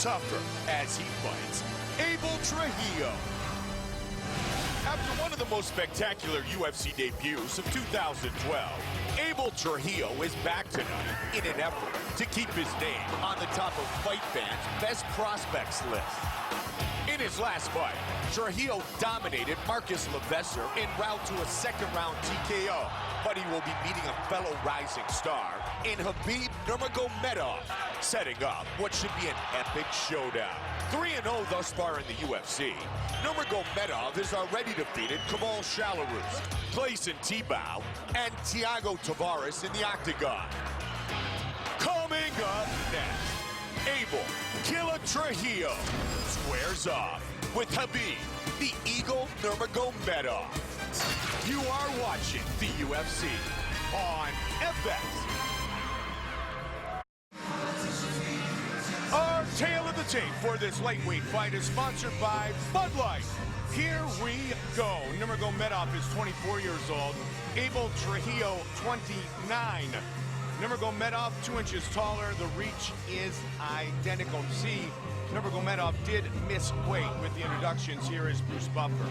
tougher as he fights Abel Trujillo. After one of the most spectacular UFC debuts of 2012, Abel Trujillo is back tonight in an effort to keep his name on the top of Fight Fans' best prospects list. In his last fight, Trujillo dominated Marcus Levesser en route to a second-round TKO, but he will be meeting a fellow rising star in Hhabib Nurmagomedov, setting up what should be an epic showdown. 3-0 thus far in the UFC, Nurmagomedov has already defeated Kamal Shalarus, Clayson Tebow, and Thiago Tavares in the octagon. Coming up next, Abel Killer Trujillo squares off with Hhabib the Eagle Nurmagomedov. You are watching the UFC on FX. Our tale of the tape for this lightweight fight is sponsored by Bud Light. Here we go. Nurmagomedov is 24 years old. Abel Trujillo, 29. Nurmagomedov, 2 inches taller. The reach is identical. See, Nurmagomedov did miss weight with the introductions. Here is Bruce Buffer.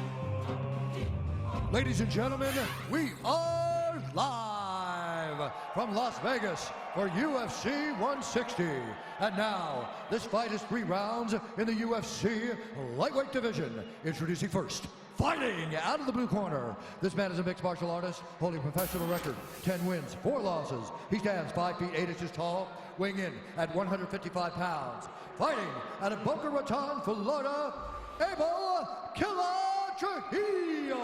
Ladies and gentlemen, we are live from Las Vegas for UFC 160. And now, this fight is 3 rounds in the UFC lightweight division. Introducing first, fighting out of the blue corner. This man is a mixed martial artist, holding a professional record, 10 wins, 4 losses. He stands 5 feet 8 inches tall, weighing in at 155 pounds. Fighting out of Boca Raton, Florida, Abel Killer Trujillo.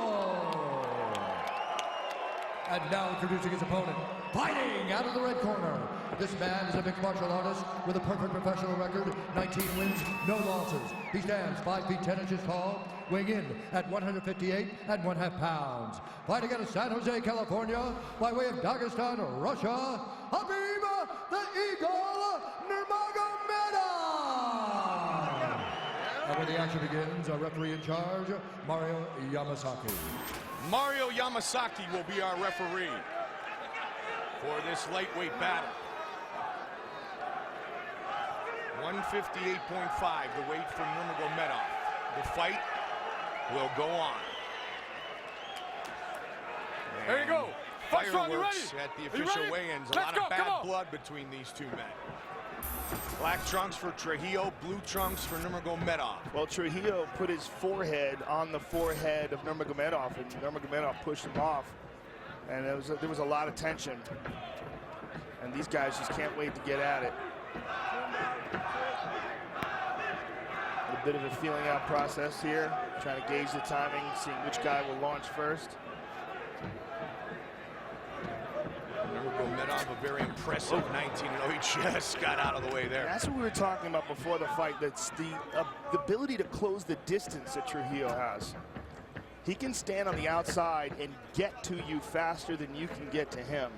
And now introducing his opponent, fighting out of the red corner. This man is a mixed martial artist with a perfect professional record, 19 wins, no losses. He stands 5 feet 10 inches tall, weighing in at 158.5 pounds. Fighting out of San Jose, California, by way of Dagestan, Russia, Hhabib the Eagle Nurmagomedov. And when the action begins, our referee in charge, Mario Yamasaki. Mario Yamasaki will be our referee for this lightweight battle. 158.5, the weight from Nurmagomedov. The fight will go on. There you go. Fireworks at the official weigh-ins. A lot of bad blood between these two men. Black trunks for Trujillo, blue trunks for Nurmagomedov. Well, Trujillo put his forehead on the forehead of Nurmagomedov, and Nurmagomedov pushed him off. And there was a lot of tension. And these guys just can't wait to get at it. A bit of a feeling out process here, trying to gauge the timing, seeing which guy will launch first. Nurmagomedov, a very impressive 19-0. He just got out of the way there. That's what we were talking about before the fight. That's the ability to close the distance that Trujillo has. He can stand on the outside and get to you faster than you can get to him.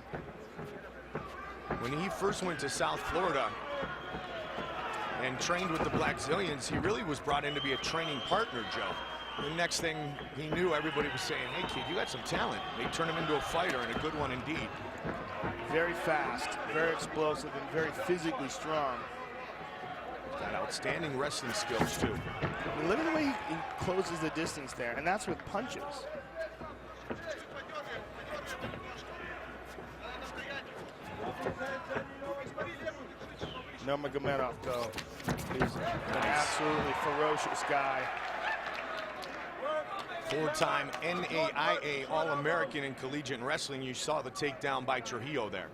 When he first went to South Florida and trained with the Black Zillions, he really was brought in to be a training partner, Joe. The next thing he knew, everybody was saying, hey, kid, you got some talent. They turned him into a fighter, and a good one indeed. Very fast, very explosive, and very physically strong. Got outstanding wrestling skills, too. I mean, look at the way he closes the distance there, and that's with punches. Nurmagomedov, though, is an absolutely ferocious guy. 4-time NAIA All-American in collegiate wrestling. You saw the takedown by Trujillo there.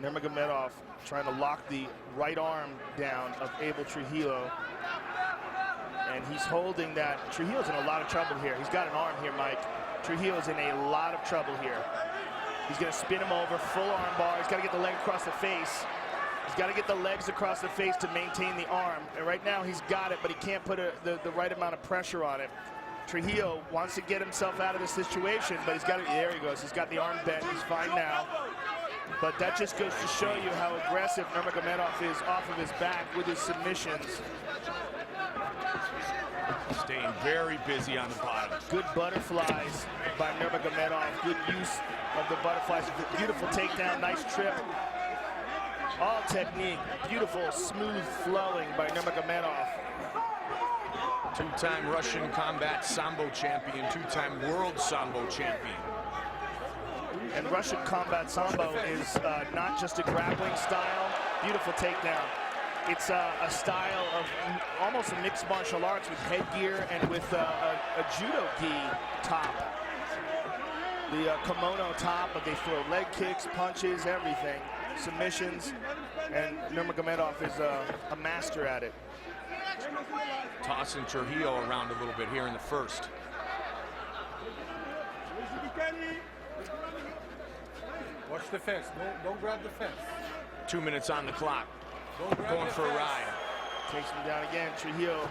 Nurmagomedov trying to lock the right arm down of Abel Trujillo. And he's holding that. Trujillo's in a lot of trouble here. He's got an arm here, Mike. Trujillo's in a lot of trouble here. He's going to spin him over, full arm bar. He's got to get the leg across the face. He's got to get the legs across the face to maintain the arm. And right now he's got it, but he can't put the right amount of pressure on it. Trujillo wants to get himself out of the situation, but he's got it. There he goes. He's got the arm bent. He's fine now. But that just goes to show you how aggressive Nurmagomedov is off of his back with his submissions. Staying very busy on the bottom. Good butterflies by Nurmagomedov. Good use of the butterflies. Beautiful takedown, nice trip. All technique, beautiful, smooth flowing by Nurmagomedov. Two-time Russian combat sambo champion, two-time world sambo champion. And Russian combat sambo is not just a grappling style, beautiful takedown. It's a style of almost a mixed martial arts with headgear and with a judo gi top. The kimono top, but they throw leg kicks, punches, everything, submissions, and Nurmagomedov is a master at it. Tossing Trujillo around a little bit here in the first. Watch the fence. Don't grab the fence. 2 minutes on the clock. Going for a ride. Takes him down again. Trujillo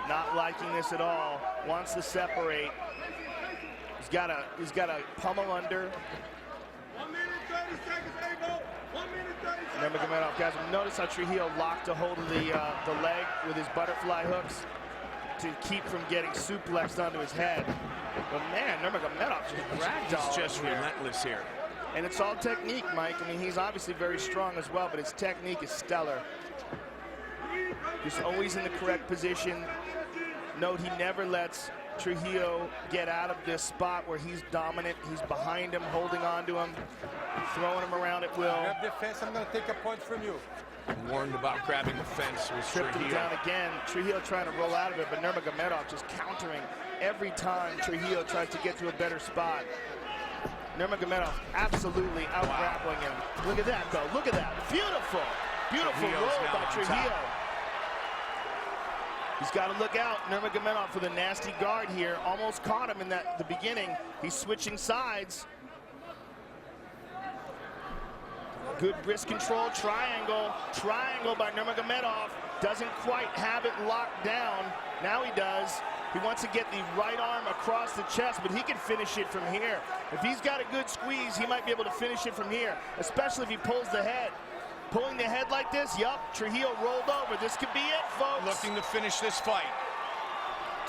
not liking this at all. Wants to separate. He's got a pummel under. 1 minute 30 seconds, Abel. 1 minute 30 seconds. Nurmagomedov, guys, notice how Trujillo locked a hold of the leg with his butterfly hooks to keep from getting suplexed onto his head. But man, Nurmagomedov just ragdoll. He's just relentless here. And it's all technique, Mike. I mean, he's obviously very strong as well, but his technique is stellar. He's always in the correct position. Note he never lets Trujillo get out of this spot where he's dominant. He's behind him, holding on to him, throwing him around at will. Grab the fence. I'm going to take a point from you. Warned about grabbing the fence was Tripped him Trujillo. down again. Trujillo trying to roll out of it, but Nurmagomedov just countering every time Trujillo tries to get to a better spot. Nurmagomedov absolutely out-grappling him. Look at that, though. Look at that. Beautiful. Beautiful roll by Trujillo. He's got to look out. Nurmagomedov with a nasty guard here. Almost caught him in the beginning. He's switching sides. Good wrist control. Triangle. Triangle by Nurmagomedov. Doesn't quite have it locked down. Now he does. He wants to get the right arm across the chest, but he can finish it from here. If he's got a good squeeze, he might be able to finish it from here, especially if he pulls the head. Pulling the head like this, yup, Trujillo rolled over. This could be it, folks. Looking to finish this fight.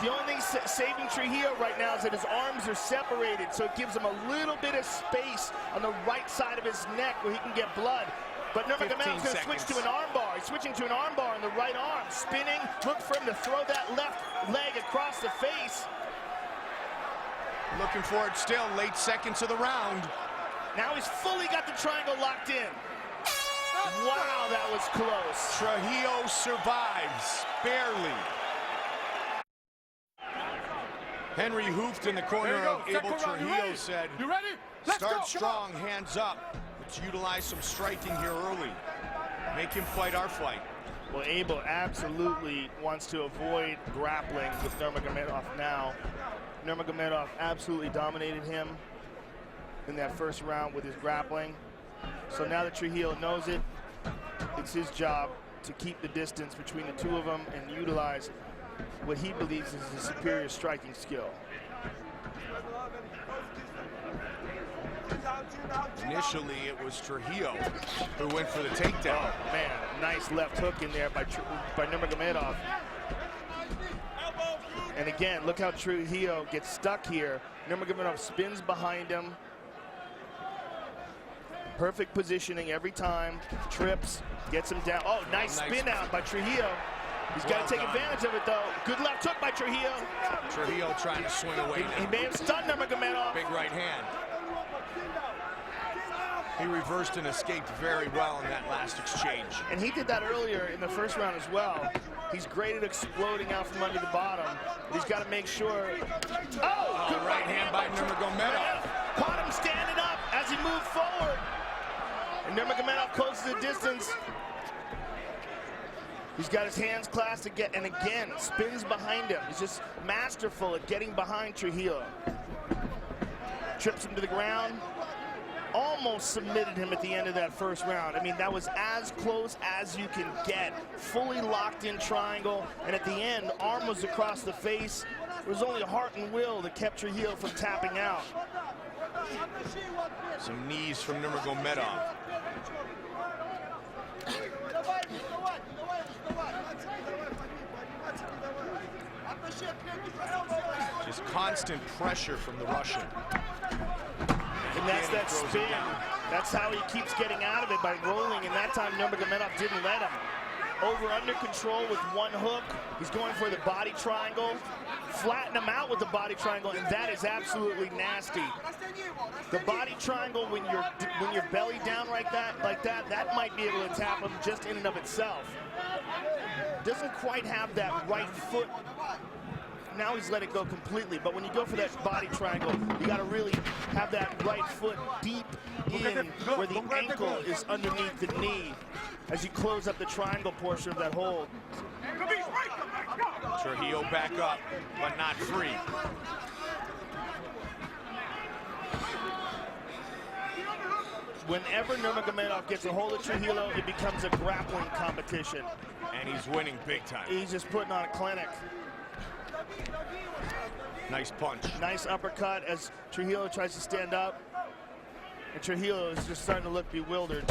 The only thing saving Trujillo right now is that his arms are separated, so it gives him a little bit of space on the right side of his neck where he can get blood. But Nurmagomedov's going to switch to an armbar. He's switching to an armbar on the right arm. Spinning, look for him to throw that left leg across the face. Looking for it still, late seconds of the round. Now he's fully got the triangle locked in. Wow, that was close. Trujillo survives, barely. Henry Hooft in the corner of Abel Trujillo said, "You ready? Let's start go. strong, hands up. Let's utilize some striking here early. Make him fight our fight." Well, Abel absolutely wants to avoid grappling with Nurmagomedov now. Nurmagomedov absolutely dominated him in that first round with his grappling. So now that Trujillo knows it, it's his job to keep the distance between the two of them and utilize what he believes is his superior striking skill. Initially, it was Trujillo who went for the takedown. Oh, man, nice left hook in there by Nurmagomedov. And again, look how Trujillo gets stuck here. Nurmagomedov spins behind him. Perfect positioning every time. Trips, gets him down. Oh, nice spin out by Trujillo. He's got to take advantage of it, though. Good left hook by Trujillo. Trujillo trying to swing away now. He may have stunned Nurmagomedov. Big right hand. He reversed and escaped very well in that last exchange. And he did that earlier in the first round as well. He's great at exploding out from under the bottom. But he's got to make sure. Oh, good right hand by Nurmagomedov. Caught him standing up as he moved forward. And Nurmagomedov closes the distance. He's got his hands clasped again, and again, spins behind him. He's just masterful at getting behind Trujillo. Trips him to the ground. Almost submitted him at the end of that first round. I mean, that was as close as you can get. Fully locked in triangle, and at the end, arm was across the face. It was only heart and will that kept Trujillo from tapping out. Some knees from Nurmagomedov. Just constant pressure from the Russian. And that's that spin. That's how he keeps getting out of it, by rolling, and that time Nurmagomedov didn't let him. over under control with one hook. He's going for the body triangle. Flatten him out with the body triangle, and that is absolutely nasty. The body triangle, when you're belly down like that might be able to tap him just in and of itself. Doesn't quite have that right foot. Now he's let it go completely, but when you go for that body triangle, you got to really have that right foot deep in where the ankle is underneath the knee as you close up the triangle portion of that hold. Trujillo back up, but not free. Whenever Nurmagomedov gets a hold of Trujillo, it becomes a grappling competition. And he's winning big time. He's just putting on a clinic. Nice punch. Nice uppercut as Trujillo tries to stand up. And Trujillo is just starting to look bewildered.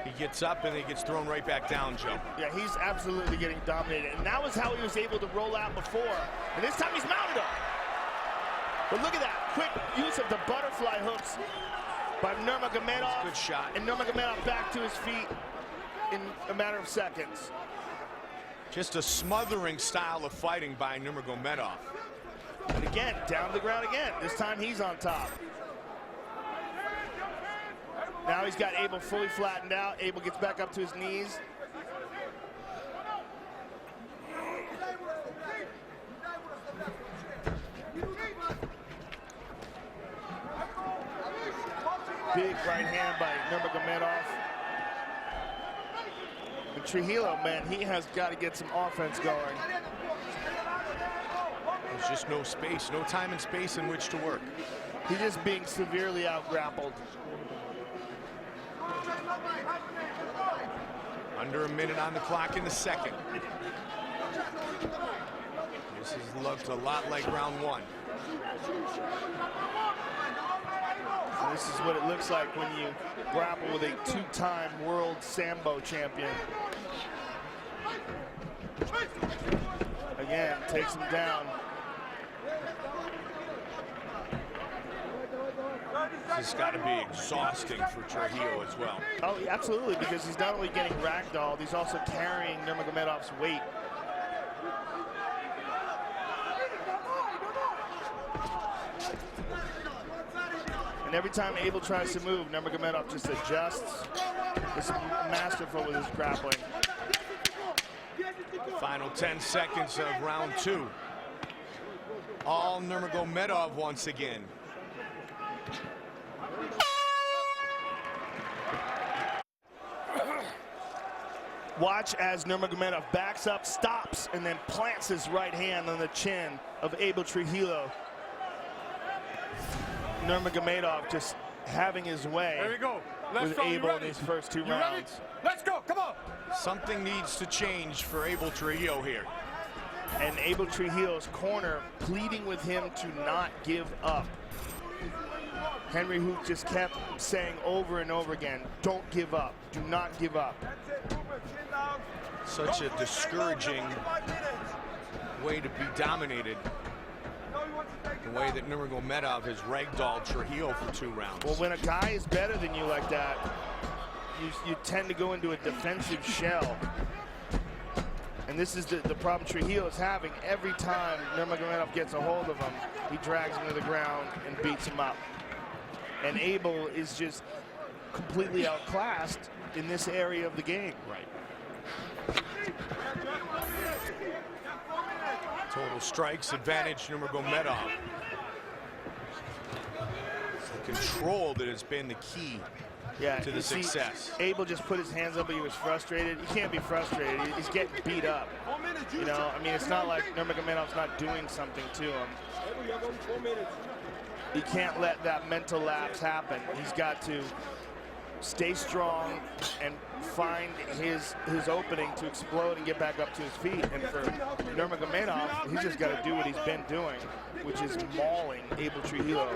He gets up and he gets thrown right back down, Joe. Yeah, he's absolutely getting dominated. And that was how he was able to roll out before. And this time he's mounted up. But look at that quick use of the butterfly hooks by Nurmagomedov. Good shot. And Nurmagomedov back to his feet in a matter of seconds. Just a smothering style of fighting by Nurmagomedov. And again, down to the ground again. This time he's on top. Now he's got Abel fully flattened out. Abel gets back up to his knees. Big right hand by Nurmagomedov. And Trujillo, man, he has got to get some offense going. There's just no space, no time and space in which to work. He's just being severely out-grappled. Under a minute on the clock in the second. This has looked a lot like round one. This is what it looks like when you grapple with a two-time world Sambo champion. Again, takes him down. This has got to be exhausting for Trujillo as well. Oh, absolutely, because he's not only getting ragdolled, he's also carrying Nurmagomedov's weight. And every time Abel tries to move, Nurmagomedov just adjusts. He's masterful with his grappling. Final 10 seconds of round two. All Nurmagomedov once again. Watch as Nurmagomedov backs up, stops, and then plants his right hand on the chin of Abel Trujillo. Nurmagomedov just having his way with Abel in these first two rounds. Let's go, come on. Something needs to change for Abel Trujillo here. And Abel Trujillo's corner pleading with him to not give up. Henry Hoof just kept saying over and over again, don't give up, do not give up. Such a discouraging way to be dominated. The way that Nurmagomedov has ragdolled Trujillo for 2 rounds. Well, when a guy is better than you like that, you tend to go into a defensive shell. And this is the problem Trujillo is having. Every time Nurmagomedov gets a hold of him, he drags him to the ground and beats him up. And Abel is just completely outclassed in this area of the game. Right. Total strikes advantage Nurmagomedov. It's the control that has been the key to the success. Abel just put his hands up, but he was frustrated. He can't be frustrated. He's getting beat up. You know, I mean, it's not like Nurmagomedov's not doing something to him. He can't let that mental lapse happen. He's got to stay strong and find his opening to explode and get back up to his feet. And for Nurmagomedov, he's just got to do what he's been doing, which is mauling Abel Trujillo.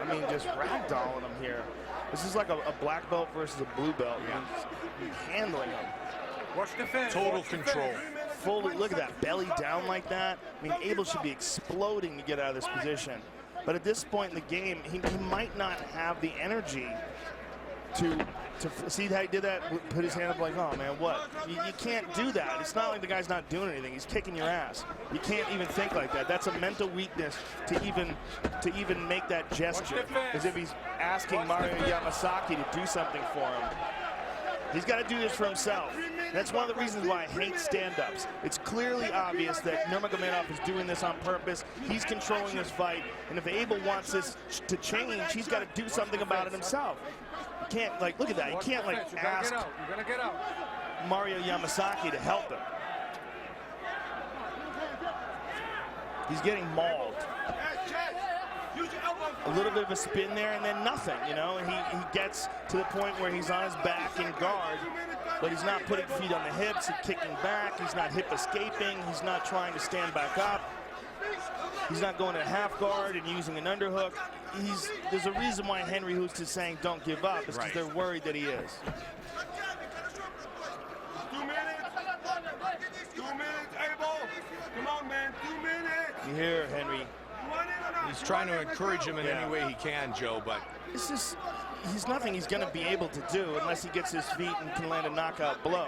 I mean, just ragdolling him here. This is like a black belt versus a blue belt. He's handling him. Watch the fence. Total control. Fully, look at that, belly down like that. I mean, Abel should be exploding to get out of this position. But at this point in the game, he might not have the energy to see how he did that, put his hand up like, oh man, what? You can't do that. It's not like the guy's not doing anything. He's kicking your ass. You can't even think like that. That's a mental weakness to even make that gesture, as if he's asking Mario Yamasaki to do something for him. He's got to do this for himself. That's one of the reasons why I hate stand-ups. It's clearly obvious that Nurmagomedov is doing this on purpose. He's controlling this fight, and if Abel wants this to change, he's got to do something about it himself. You can't, like, look at that. You can't, like, ask Mario Yamasaki to help him. He's getting mauled. A little bit of a spin there and then nothing, you know, and he gets to the point where he's on his back in guard, but he's not putting feet on the hips, he's kicking back, he's not hip escaping, he's not trying to stand back up, he's not going to half guard and using an underhook. There's a reason why Henry Hoost is saying don't give up, it's because they're worried that he is. 2 minutes. 2 minutes, Abel. Come on, man, 2 minutes. You hear Henry. He's trying to encourage him in any way he can, Joe, but it's just, he's nothing he's going to be able to do unless he gets his feet and can land a knockout blow.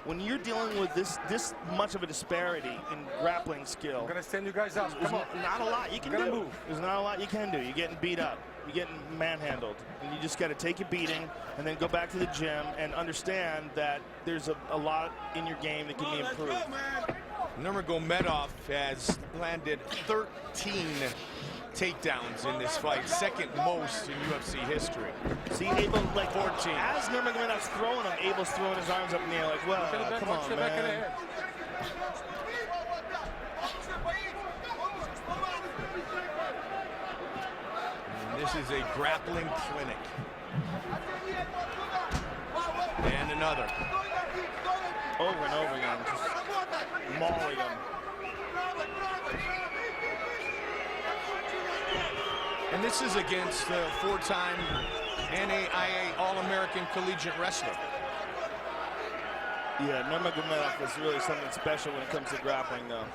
When you're dealing with this much of a disparity in grappling skill, I'm going to send you guys out. There's not a lot you can do. Move. There's not a lot you can do. You're getting beat up. You're getting manhandled. And you just got to take a beating and then go back to the gym and understand that there's a lot in your game that can be improved. Nurmagomedov has landed 13 takedowns in this fight, second most in UFC history. See, Abel, like 14. As Nurmagomedov's throwing him, Abel's throwing his arms up in the air like, well, come on, man. And this is a grappling clinic. And another. Over and over again, just mauling him. And this is against the four-time NAIA All-American Collegiate Wrestler. Yeah, Nurmagomedov is really something special when it comes to grappling, though.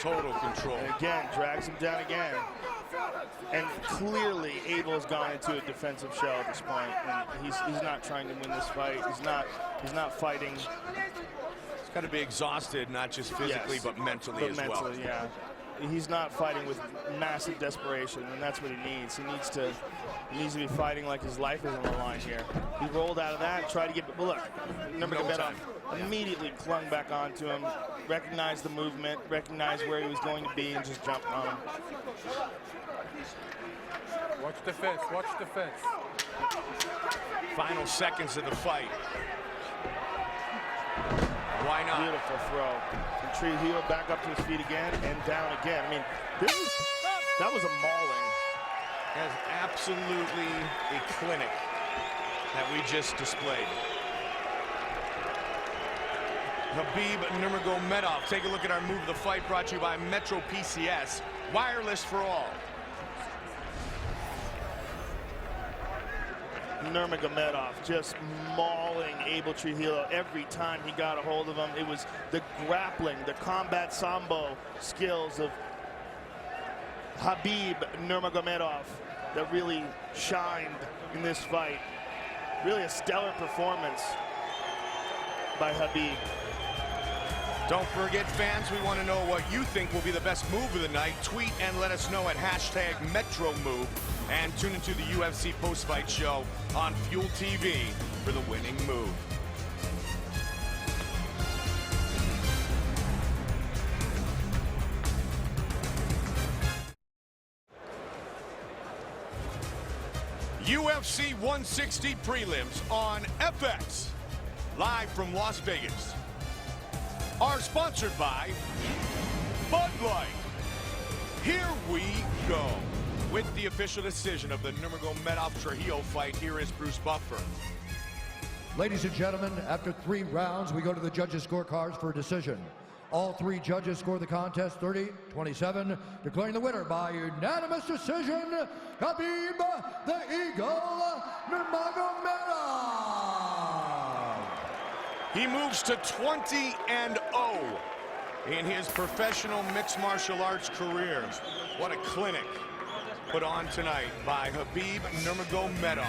Total control. And again, drags him down again. And clearly, Abel's gone into a defensive shell at this point. And he's not trying to win this fight. He's not fighting. He's got to be exhausted, not just physically, but mentally as well. Yeah. He's not fighting with massive desperation, and that's what he needs. He needs to be fighting like his life is on the line here. He rolled out of that, tried to get, but look, Nurmagomedov immediately clung back onto him, recognized the movement, recognized where he was going to be, and just jumped on him. Watch the fence, watch the fence. Final seconds of the fight. Why not? Beautiful throw. And Trujillo back up to his feet again and down again. I mean, that was a mauling. That's absolutely a clinic that we just displayed. Khabib Nurmagomedov. Take a look at our move of the fight, brought to you by Metro PCS. Wireless for all. Nurmagomedov just mauling Abel Trujillo every time he got a hold of him. It was the grappling, the combat sambo skills of Khabib Nurmagomedov that really shined in this fight. Really a stellar performance by Khabib. Don't forget, fans, we want to know what you think will be the best move of the night. Tweet and let us know at #MetroMove. And tune into the UFC post-fight show on Fuel TV for the winning move. UFC 160 prelims on FX, live from Las Vegas, are sponsored by Bud Light. Here we go. With the official decision of the Nurmagomedov-Trujillo fight, here is Bruce Buffer. Ladies and gentlemen, after 3 rounds, we go to the judges' scorecards for a decision. All 3 judges score the contest 30-27, declaring the winner by unanimous decision, Khabib the Eagle Nurmagomedov. He moves to 20-0 in his professional mixed martial arts career. What a clinic put on tonight by Habib Nurmagomedov.